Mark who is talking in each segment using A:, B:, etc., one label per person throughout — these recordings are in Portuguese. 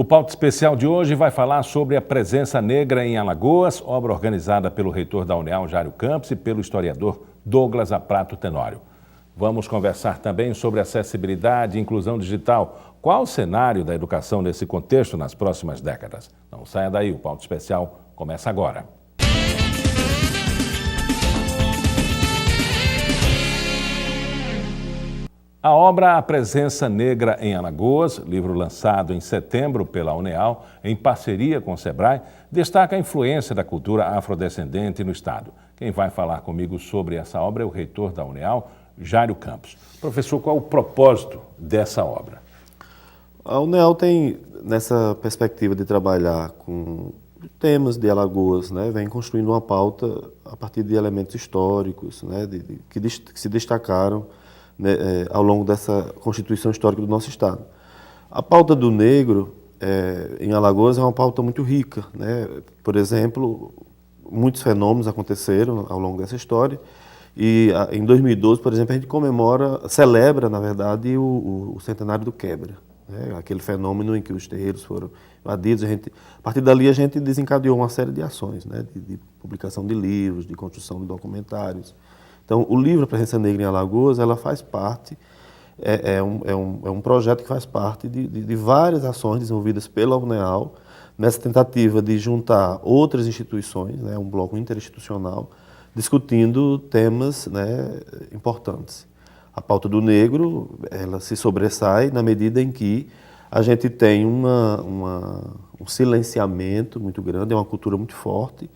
A: Pauta Especial de hoje vai falar sobre a presença negra em Alagoas, obra organizada pelo reitor da UNEAL, Jário Campos, e pelo historiador Douglas Aprato Tenório. Vamos conversar também sobre acessibilidade e inclusão digital. Qual o cenário da educação nesse contexto nas próximas décadas? Não saia daí, o Pauta Especial começa agora. A obra A Presença Negra em Alagoas, livro lançado em setembro pela UNEAL, em parceria com o Sebrae, destaca a influência da cultura afrodescendente no Estado. Quem vai falar comigo sobre essa obra é o reitor da UNEAL, Jário Campos. Professor, qual é o propósito dessa obra?
B: A UNEAL tem, nessa perspectiva de trabalhar com temas de Alagoas, né, vem construindo uma pauta a partir de elementos históricos, né, que se destacaram, né, ao longo dessa constituição histórica do nosso Estado. A pauta do negro em Alagoas é uma pauta muito rica, né? Por exemplo, muitos fenômenos aconteceram ao longo dessa história e em 2012, por exemplo, a gente celebra, na verdade, o centenário do Quebra, né? Aquele fenômeno em que os terreiros foram invadidos. A partir dali a gente desencadeou uma série de ações, né? De publicação de livros, de construção de documentários. Então, o livro A Presença Negra em Alagoas, ela faz parte, é um projeto que faz parte de várias ações desenvolvidas pela UNEAL, nessa tentativa de juntar outras instituições, né, um bloco interinstitucional, discutindo temas, né, importantes. A pauta do negro, ela se sobressai na medida em que a gente tem um silenciamento muito grande, é uma cultura muito forte,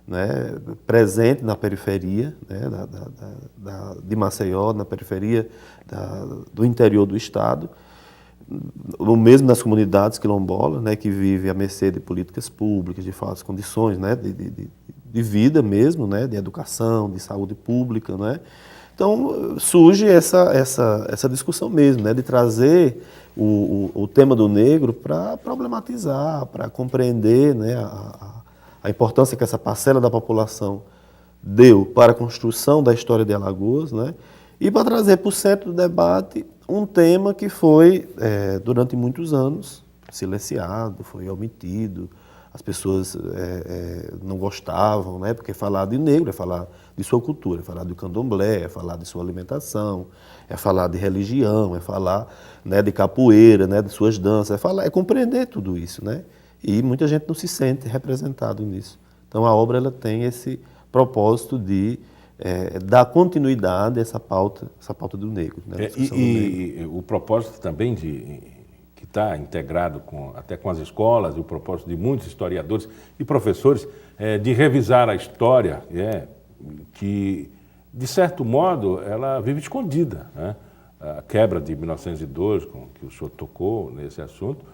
B: né, presente na periferia, né, de Maceió, na periferia do interior do Estado, o mesmo nas comunidades quilombolas, né, que vivem à mercê de políticas públicas, de falsas condições, né, de vida mesmo, né, de educação, de saúde pública, né. Então surge essa discussão mesmo, né, de trazer o tema do negro para problematizar, para compreender, né, a importância que essa parcela da população deu para a construção da história de Alagoas, né? E para trazer para o centro do debate um tema que foi, durante muitos anos, silenciado, foi omitido, as pessoas não gostavam, né? Porque falar de negro é falar de sua cultura, é falar do candomblé, é falar de sua alimentação, é falar de religião, é falar, né, de capoeira, né, de suas danças, é compreender tudo isso, né? E muita gente não se sente representado nisso. Então a obra ela tem esse propósito de dar continuidade a essa pauta do negro. Né?
A: E o propósito também que está integrado até com as escolas, o propósito de muitos historiadores e professores de revisar a história, que, de certo modo, ela vive escondida. Né? A quebra de 1912, com que o senhor tocou nesse assunto,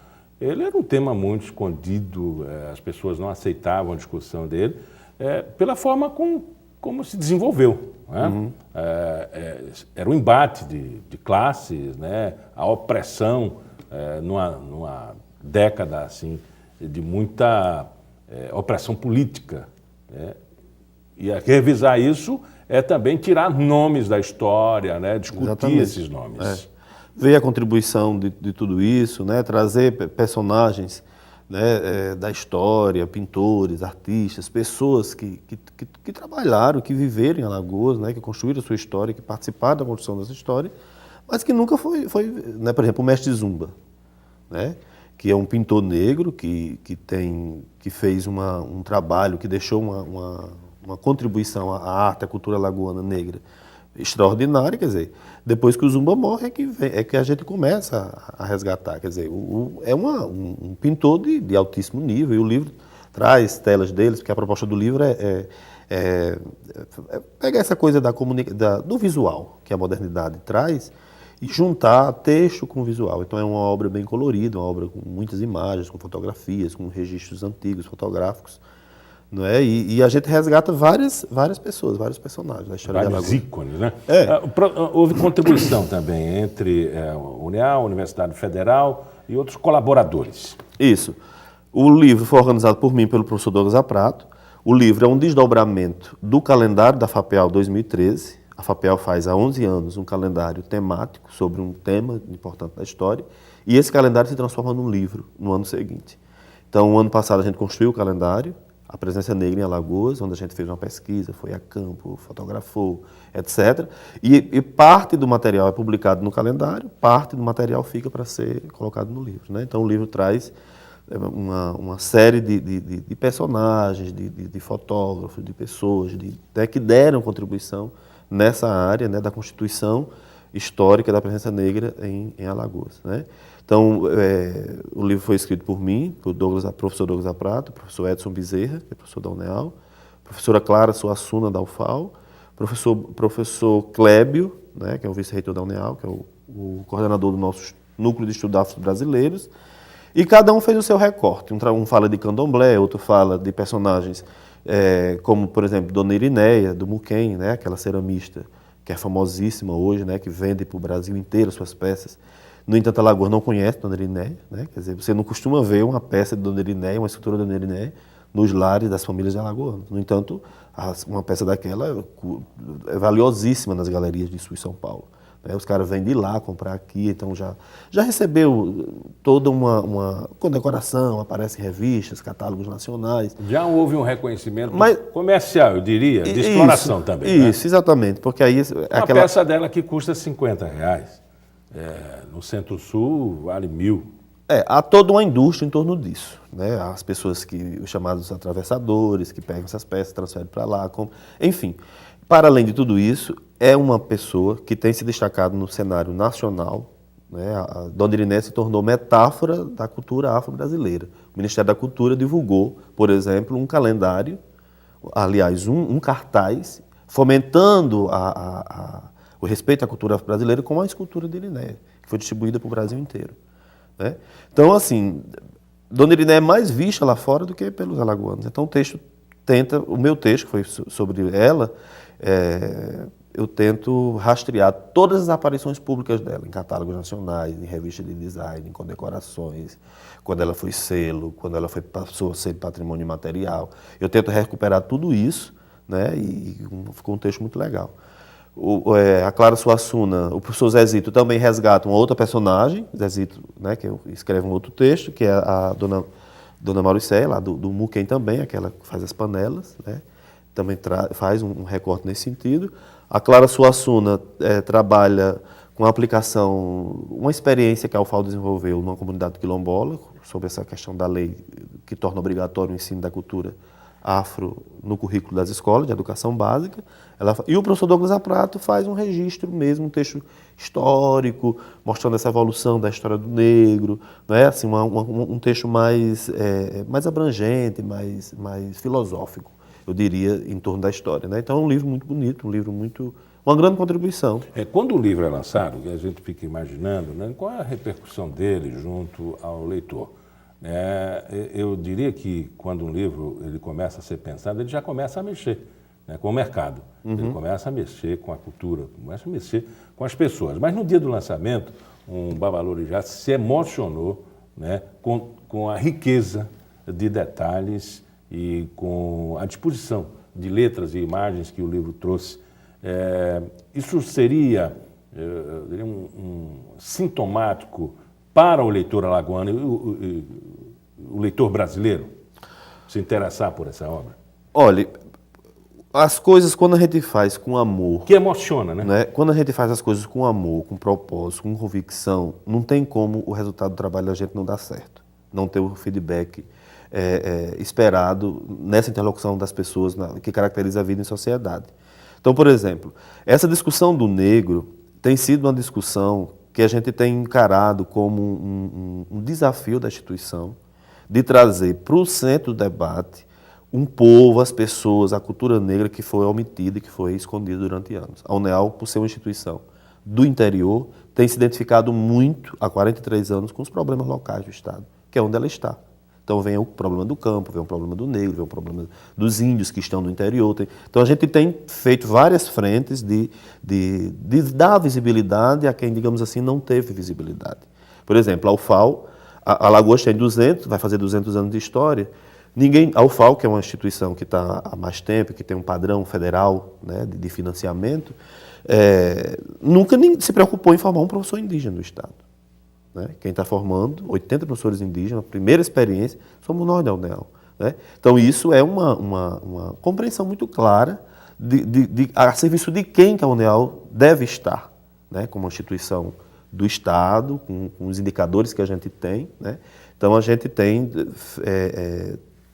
A: ele era um tema muito escondido, as pessoas não aceitavam a discussão dele, pela forma como se desenvolveu. Né? Uhum. Era um embate de classes, né? A opressão, numa década assim, de muita opressão política. Né? E revisar isso é também tirar nomes da história, né? Discutir Exatamente. Esses nomes.
B: Ver a contribuição de tudo isso, né? Trazer personagens, né, da história, pintores, artistas, pessoas que trabalharam, que viveram em Alagoas, né, que construíram a sua história, que participaram da construção dessa história, mas que nunca foi né, por exemplo, o Mestre Zumba, né, que é um pintor negro que fez um trabalho, que deixou uma contribuição à arte, à cultura alagoana negra, extraordinária, quer dizer, depois que o Zumba morre é que a gente começa a resgatar, quer dizer, é um pintor de altíssimo nível, e o livro traz telas deles, porque a proposta do livro é pegar essa coisa do visual que a modernidade traz e juntar texto com visual. Então é uma obra bem colorida, uma obra com muitas imagens, com fotografias, com registros antigos, fotográficos, não é? E a gente resgata várias pessoas, vários personagens da história de Alagoas.
A: Vários ícones, né? Houve contribuição também entre a UNEAL, a Universidade Federal e outros colaboradores.
B: Isso. O livro foi organizado por mim e pelo professor Douglas Aprato. O livro é um desdobramento do calendário da FAPEAL 2013. A FAPEAL faz há 11 anos um calendário temático sobre um tema importante da história. e esse calendário se transforma num livro no ano seguinte. Então, o ano passado a gente construiu o calendário, a Presença Negra em Alagoas, onde a gente fez uma pesquisa, foi a campo, fotografou, etc. E parte do material é publicado no calendário, parte do material fica para ser colocado no livro, né? Então, o livro traz uma série de personagens, de fotógrafos, de pessoas que deram contribuição nessa área, né, da constituição histórica da presença negra em Alagoas, né? Então, o livro foi escrito por mim, por professor Douglas Zaprato, professor Edson Bezerra, que é professor da UNEAL, professora Clara Suassuna, da UFAL, professor Clébio, né, que é o vice-reitor da UNEAL, que é o coordenador do nosso núcleo de estudos afro-brasileiros, e cada um fez o seu recorte. Um fala de candomblé, outro fala de personagens como, por exemplo, Dona Irineia, do Muquem, né, aquela ceramista que é famosíssima hoje, né, que vende para o Brasil inteiro suas peças. No entanto, Alagoas não conhece Dona Irineia, né? Quer dizer, você não costuma ver uma peça de Dona Irineia, uma escultura de Dona Irineia, nos lares das famílias de Alagoas. No entanto, uma peça daquela é valiosíssima nas galerias de Sul e São Paulo. Né? Os caras vêm de lá comprar aqui, então já recebeu toda uma condecoração, aparece em revistas, catálogos nacionais.
A: Já houve um reconhecimento comercial, eu diria, de exploração também.
B: Isso, né? Exatamente, porque aí...
A: Uma peça dela que custa R$50. No Centro-Sul vale 1.000.
B: Há toda uma indústria em torno disso, né? As pessoas os chamados atravessadores, que pegam essas peças, transferem para lá, enfim. Para além de tudo isso, é uma pessoa que tem se destacado no cenário nacional, né? A Dona Irineia se tornou metáfora da cultura afro-brasileira. O Ministério da Cultura divulgou, por exemplo, um calendário, aliás, um cartaz, fomentando o respeito à cultura brasileira com a escultura de Irineia, que foi distribuída para o Brasil inteiro, né? Então, assim, Dona Irineia é mais vista lá fora do que pelos alagoanos. Então, o meu texto, que foi sobre ela, eu tento rastrear todas as aparições públicas dela, em catálogos nacionais, em revistas de design, em condecorações, quando ela foi selo, quando ela passou a ser patrimônio imaterial. Eu tento recuperar tudo isso, né? E ficou um texto muito legal. A Clara Suassuna, o professor Zezito também resgata uma outra personagem, Zezito, né, que escreve um outro texto, que é a Dona Mauricéia, lá do Muquem também, aquela que faz as panelas, né, também faz um recorte nesse sentido. A Clara Suassuna trabalha com a aplicação, uma experiência que a UFAL desenvolveu numa comunidade quilombola, sobre essa questão da lei que torna obrigatório o ensino da cultura afro no currículo das escolas de educação básica. E o professor Douglas Zaprato faz um registro mesmo, um texto histórico, mostrando essa evolução da história do negro, né? Assim, um texto mais abrangente, mais filosófico, eu diria, em torno da história, né? Então é um livro muito bonito, uma grande contribuição.
A: Quando o livro é lançado, a gente fica imaginando, né, qual é a repercussão dele junto ao leitor. Eu diria que quando um livro ele começa a ser pensado, ele já começa a mexer, né, com o mercado. Ele começa a mexer com a cultura, começa a mexer com as pessoas. Mas no dia do lançamento, um Babalorixá se emocionou, né, com a riqueza de detalhes e com a disposição de letras e imagens que o livro trouxe. Isso seria sintomático para o leitor alagoano e o leitor brasileiro se interessar por essa obra?
B: Olha, as coisas quando a gente faz com amor...
A: Que emociona, né?
B: Quando a gente faz as coisas com amor, com propósito, com convicção, não tem como o resultado do trabalho da gente não dar certo. Não ter o feedback esperado nessa interlocução das pessoas que caracteriza a vida em sociedade. Então, por exemplo, essa discussão do negro tem sido uma discussão que a gente tem encarado como um desafio da instituição de trazer para o centro do debate um povo, as pessoas, a cultura negra que foi omitida e que foi escondida durante anos. A UNEAL, por ser uma instituição do interior, tem se identificado muito, há 43 anos, com os problemas locais do Estado, que é onde ela está. Então vem o problema do campo, vem o problema do negro, vem o problema dos índios que estão no interior. Então a gente tem feito várias frentes de dar visibilidade a quem, digamos assim, não teve visibilidade. Por exemplo, a UFAL, a Alagoas tem vai fazer 200 anos de história. A UFAL, que é uma instituição que está há mais tempo, que tem um padrão federal, né, de financiamento, nunca se preocupou em formar um professor indígena no Estado. né? Quem está formando, 80 professores indígenas, a primeira experiência, somos nós da UNEL. Né? Então isso é uma compreensão muito clara a serviço de quem que a UNEL deve estar, né? Como instituição do Estado, com os indicadores que a gente tem. Né? Então a gente tem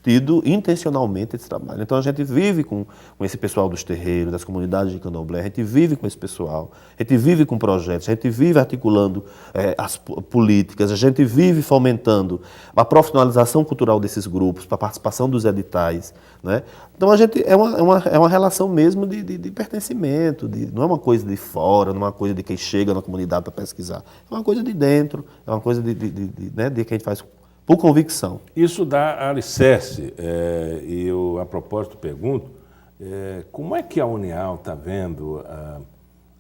B: tido intencionalmente esse trabalho. Então a gente vive com esse pessoal dos terreiros, das comunidades de candomblé, a gente vive com esse pessoal, a gente vive com projetos, a gente vive articulando as políticas, a gente vive fomentando a profissionalização cultural desses grupos, para a participação dos editais. Né? Então a gente é uma relação mesmo de pertencimento, não é uma coisa de fora, não é uma coisa de quem chega na comunidade para pesquisar, é uma coisa de dentro, é uma coisa né, de quem faz por convicção.
A: Isso dá alicerce, e eu, a propósito, pergunto, como é que a UNEAL está vendo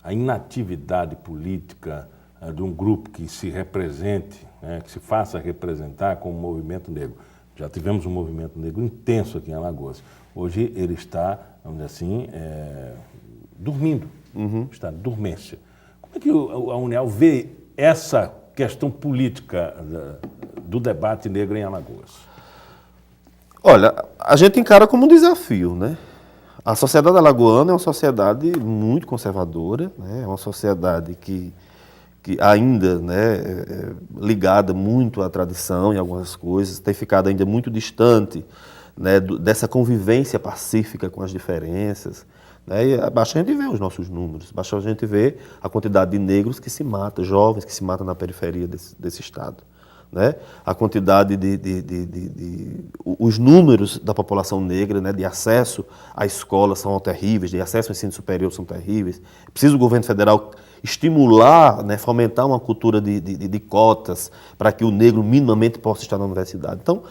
A: a inatividade política de um grupo que se represente, né, que se faça representar como movimento negro? Já tivemos um movimento negro intenso aqui em Alagoas. Hoje ele está, vamos dizer assim, dormindo, está em dormência. Como é que a UNEAL vê essa questão política do debate negro em Alagoas?
B: Olha, a gente encara como um desafio, né? A sociedade alagoana é uma sociedade muito conservadora, né? É uma sociedade que ainda, né, ligada muito à tradição em algumas coisas, tem ficado ainda muito distante, né, dessa convivência pacífica com as diferenças. Né? E basta a gente ver os nossos números, basta a gente ver a quantidade de negros que se matam, jovens que se matam na periferia desse estado. Né? A quantidade os números da população negra, né, de acesso à escola são terríveis, de acesso ao ensino superior são terríveis. Precisa o governo federal estimular, né, fomentar uma cultura de cotas para que o negro minimamente possa estar na universidade. Então,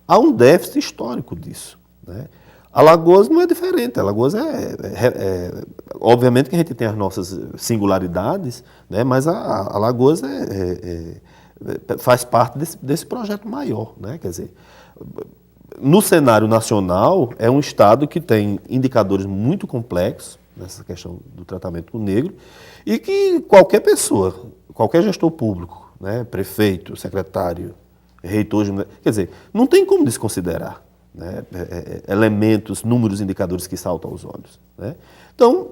B: há um déficit histórico disso. Né? Alagoas não é diferente. Alagoas obviamente que a gente tem as nossas singularidades, né, mas a Alagoas faz parte desse projeto maior. Né? Quer dizer, no cenário nacional, é um estado que tem indicadores muito complexos nessa questão do tratamento do negro e que qualquer pessoa, qualquer gestor público, né, prefeito, secretário, reitor, quer dizer, não tem como desconsiderar, né, elementos, números, indicadores que saltam aos olhos. Né? Então,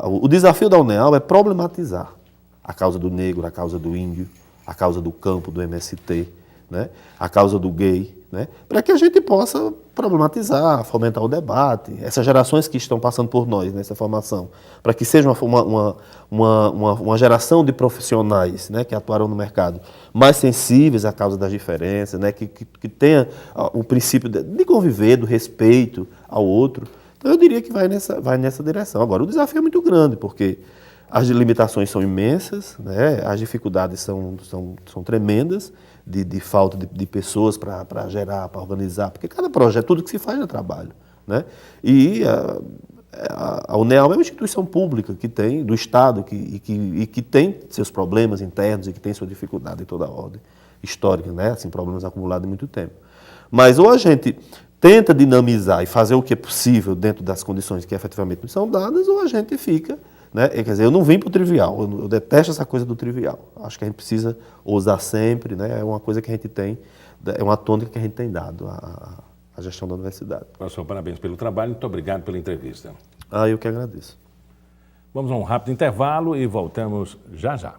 B: o desafio da UNEAL é problematizar a causa do negro, a causa do índio, a causa do campo, do MST, né? A causa do gay, né? Para que a gente possa problematizar, fomentar o debate, essas gerações que estão passando por nós nessa formação, para que seja uma geração de profissionais, né, que atuaram no mercado mais sensíveis à causa das diferenças, né, que tenha o princípio de conviver, do respeito ao outro. Então eu diria que vai nessa direção. Agora, o desafio é muito grande, porque as limitações são imensas, né? As dificuldades são tremendas, de falta de pessoas para gerar, para organizar, porque cada projeto, tudo que se faz é trabalho. Né? E a UNEAL é uma instituição pública que tem, do Estado, que tem seus problemas internos e que tem sua dificuldade de toda a ordem histórica, né? Assim, problemas acumulados em muito tempo. Mas ou a gente tenta dinamizar e fazer o que é possível dentro das condições que efetivamente nos são dadas, ou a gente fica... Né? Quer dizer, eu não vim para o trivial, eu detesto essa coisa do trivial. Acho que a gente precisa ousar sempre, né? É uma coisa que a gente tem, é uma tônica que a gente tem dado à gestão da universidade.
A: Professor, parabéns pelo trabalho, muito obrigado pela entrevista.
B: Eu que agradeço.
A: Vamos a um rápido intervalo e voltamos já já.